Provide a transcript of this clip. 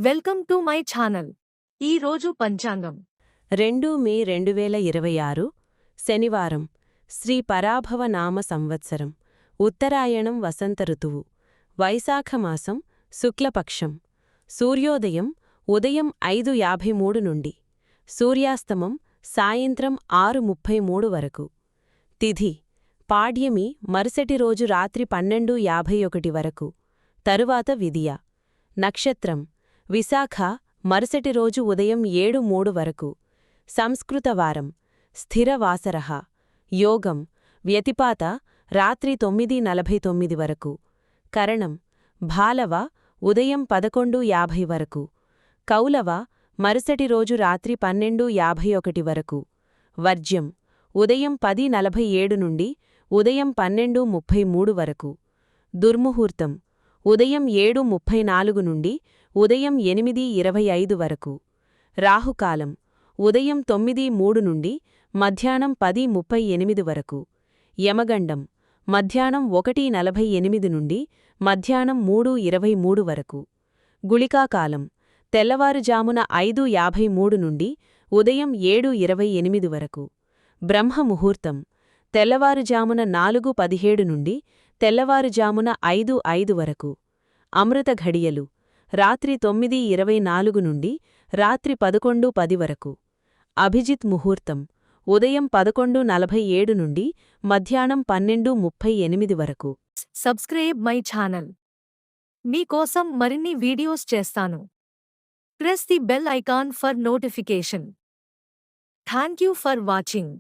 Welcome to my channel. ఈ రోజు పంచాంగం 2 మే 2026 శనివారం శ్రీ పరాభవ నామ సంవత్సరం ఉత్తరాయణం వసంత ఋతువు వైశాఖమాసం శుక్లపక్షం సూర్యోదయం ఉదయం 5:53 నుండి సూర్యాస్తమం సాయంత్రం 6:33 వరకు తిథి పాడ్యమి మరుసటి రోజు రాత్రి 12:51 వరకు తరువాత విదియ నక్షత్రం విశాఖ మరుసటి రోజు ఉదయం 7:03 వరకు సంస్కృతవారం స్థిరవాసరః యోగం వ్యతిపాత రాత్రి 9:49 వరకు కరణం భాలవ ఉదయం 11:50 వరకు కౌలవ మరుసటి రోజు రాత్రి 12:51 వరకు వర్జ్యం ఉదయం 10:47 నుండి ఉదయం 12:33 వరకు దుర్ముహూర్తం ఉదయం 7:34 నుండి ఉదయం 8:25 వరకు రాహుకాలం ఉదయం 9:03 నుండి మధ్యాహ్నం 10:38 వరకు యమగండం మధ్యాహ్నం 1:48 నుండి మధ్యాహ్నం 3:23 వరకు గుళికాకాలం తెల్లవారుజామున 5:53 నుండి ఉదయం 7:28 వరకు బ్రహ్మముహూర్తం తెల్లవారుజామున 4:17 నుండి తెల్లవారుజామున 5:05 వరకు అమృత ఘడియలు రాత్రి 9:24 నుండి రాత్రి 11:10 వరకు అభిజిత్ ముహూర్తం ఉదయం 11:47 నుండి మధ్యాహ్నం 12:38 వరకు సబ్స్క్రైబ్ మై ఛానల్. మీకోసం మరిన్ని వీడియోస్ చేస్తాను. Press the bell icon for notification. Thank you for watching.